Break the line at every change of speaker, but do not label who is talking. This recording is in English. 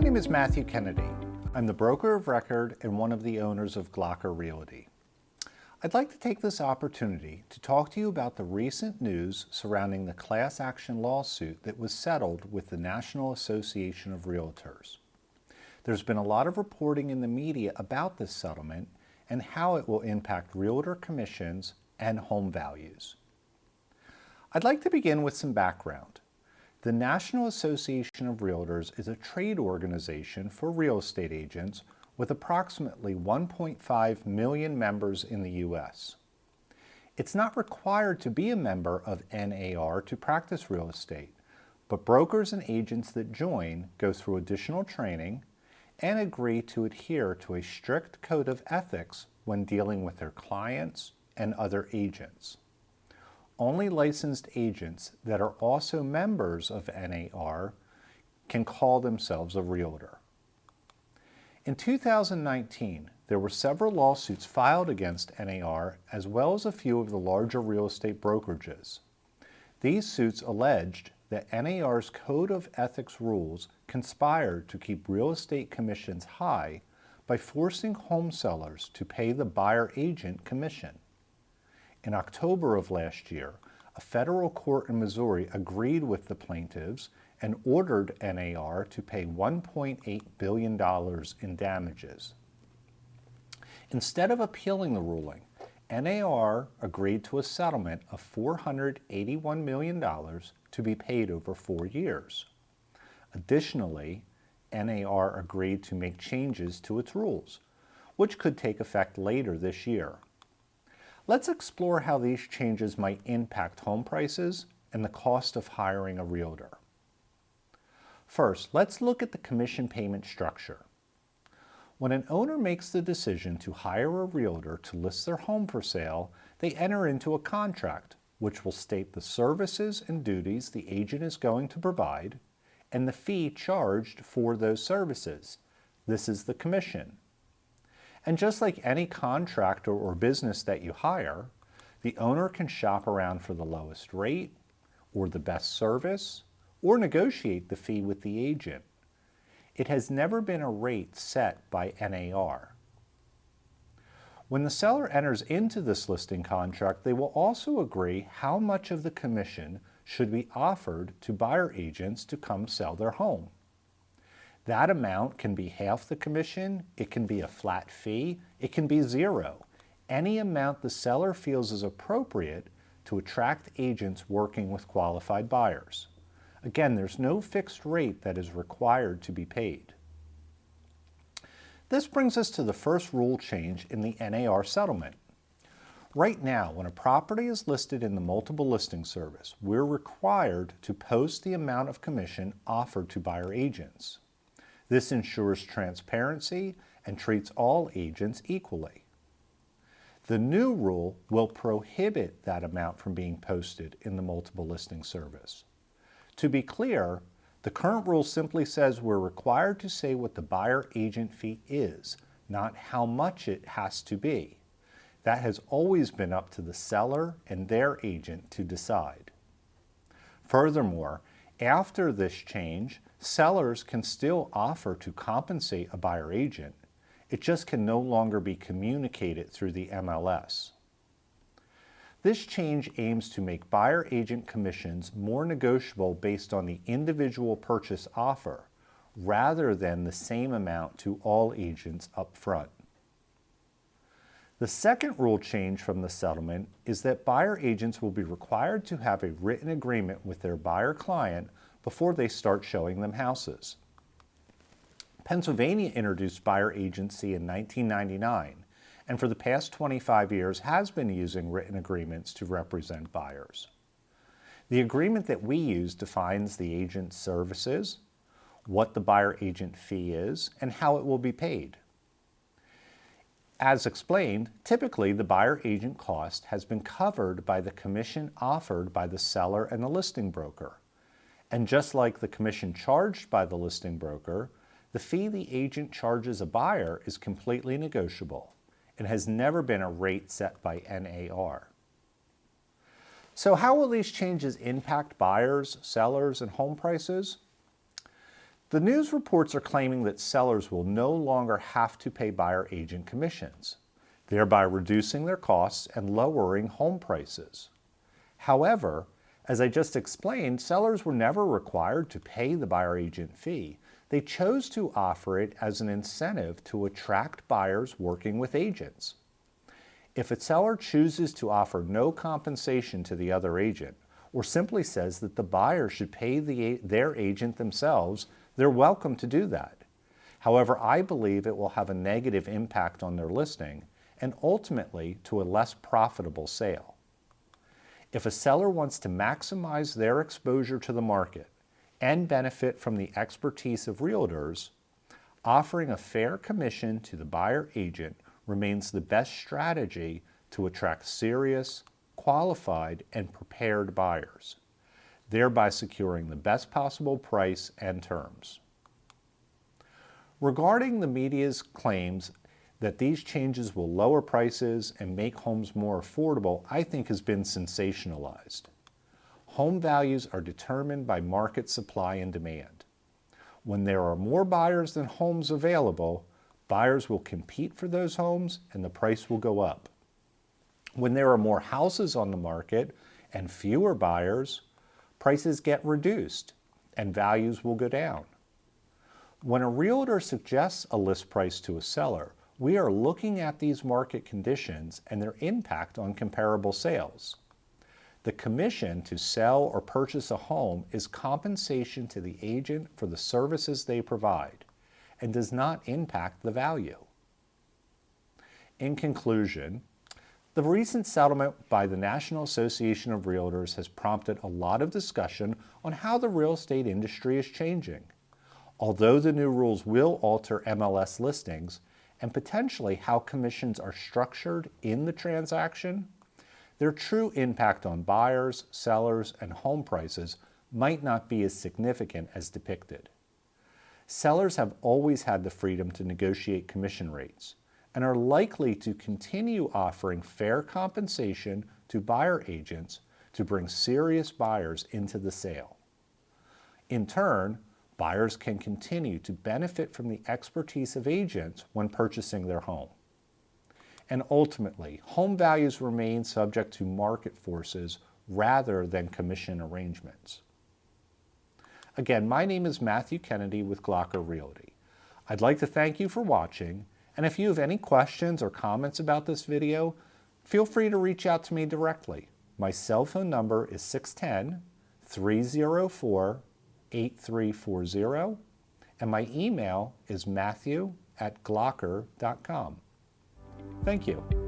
My name is Matthew Kennedy. I'm the broker of record and one of the owners of Glocker Realty. I'd like to take this opportunity to talk to you about the recent news surrounding the class action lawsuit that was settled with the National Association of Realtors. There's been a lot of reporting in the media about this settlement and how it will impact realtor commissions and home values. I'd like to begin with some background. The National Association of Realtors is a trade organization for real estate agents with approximately 1.5 million members in the U.S. It's not required to be a member of NAR to practice real estate, but brokers and agents that join go through additional training and agree to adhere to a strict code of ethics when dealing with their clients and other agents. Only licensed agents that are also members of NAR can call themselves a realtor. In 2019, there were several lawsuits filed against NAR as well as a few of the larger real estate brokerages. These suits alleged that NAR's Code of Ethics rules conspired to keep real estate commissions high by forcing home sellers to pay the buyer agent commission. In October of last year, a federal court in Missouri agreed with the plaintiffs and ordered NAR to pay $1.8 billion in damages. Instead of appealing the ruling, NAR agreed to a settlement of $481 million to be paid over 4 years. Additionally, NAR agreed to make changes to its rules, which could take effect later this year. Let's explore how these changes might impact home prices and the cost of hiring a realtor. First, let's look at the commission payment structure. When an owner makes the decision to hire a realtor to list their home for sale, they enter into a contract, which will state the services and duties the agent is going to provide and the fee charged for those services. This is the commission. And just like any contractor or business that you hire, the owner can shop around for the lowest rate or the best service or negotiate the fee with the agent. It has never been a rate set by NAR. When the seller enters into this listing contract, they will also agree how much of the commission should be offered to buyer agents to come sell their home. That amount can be half the commission, it can be a flat fee, it can be zero. Any amount the seller feels is appropriate to attract agents working with qualified buyers. Again, there's no fixed rate that is required to be paid. This brings us to the first rule change in the NAR settlement. Right now, when a property is listed in the multiple listing service, we're required to post the amount of commission offered to buyer agents. This ensures transparency and treats all agents equally. The new rule will prohibit that amount from being posted in the multiple listing service. To be clear, the current rule simply says we're required to say what the buyer agent fee is, not how much it has to be. That has always been up to the seller and their agent to decide. Furthermore, after this change, sellers can still offer to compensate a buyer agent. It just can no longer be communicated through the MLS. This change aims to make buyer agent commissions more negotiable based on the individual purchase offer, rather than the same amount to all agents up front. The second rule change from the settlement is that buyer agents will be required to have a written agreement with their buyer client before they start showing them houses. Pennsylvania introduced buyer agency in 1999, and for the past 25 years has been using written agreements to represent buyers. The agreement that we use defines the agent's services, what the buyer agent fee is, and how it will be paid. As explained, typically the buyer agent cost has been covered by the commission offered by the seller and the listing broker. And just like the commission charged by the listing broker, the fee the agent charges a buyer is completely negotiable and has never been a rate set by NAR. So how will these changes impact buyers, sellers, and home prices? The news reports are claiming that sellers will no longer have to pay buyer agent commissions, thereby reducing their costs and lowering home prices. However, as I just explained, sellers were never required to pay the buyer agent fee. They chose to offer it as an incentive to attract buyers working with agents. If a seller chooses to offer no compensation to the other agent, or simply says that the buyer should pay their agent themselves, they're welcome to do that. However, I believe it will have a negative impact on their listing and ultimately to a less profitable sale. If a seller wants to maximize their exposure to the market and benefit from the expertise of realtors, offering a fair commission to the buyer agent remains the best strategy to attract serious, qualified, and prepared buyers, thereby securing the best possible price and terms. Regarding the media's claims that these changes will lower prices and make homes more affordable, I think has been sensationalized. Home values are determined by market supply and demand. When there are more buyers than homes available, buyers will compete for those homes and the price will go up. When there are more houses on the market and fewer buyers, prices get reduced and values will go down. When a realtor suggests a list price to a seller, we are looking at these market conditions and their impact on comparable sales. The commission to sell or purchase a home is compensation to the agent for the services they provide and does not impact the value. In conclusion, the recent settlement by the National Association of Realtors has prompted a lot of discussion on how the real estate industry is changing. Although the new rules will alter MLS listings and potentially how commissions are structured in the transaction, their true impact on buyers, sellers, and home prices might not be as significant as depicted. Sellers have always had the freedom to negotiate commission rates and are likely to continue offering fair compensation to buyer agents to bring serious buyers into the sale. In turn, buyers can continue to benefit from the expertise of agents when purchasing their home. And ultimately, home values remain subject to market forces rather than commission arrangements. Again, my name is Matthew Kennedy with Glocker Realty. I'd like to thank you for watching, and if you have any questions or comments about this video, feel free to reach out to me directly. My cell phone number is 610-304-8340, and my email is matthew@glocker.com. Thank you.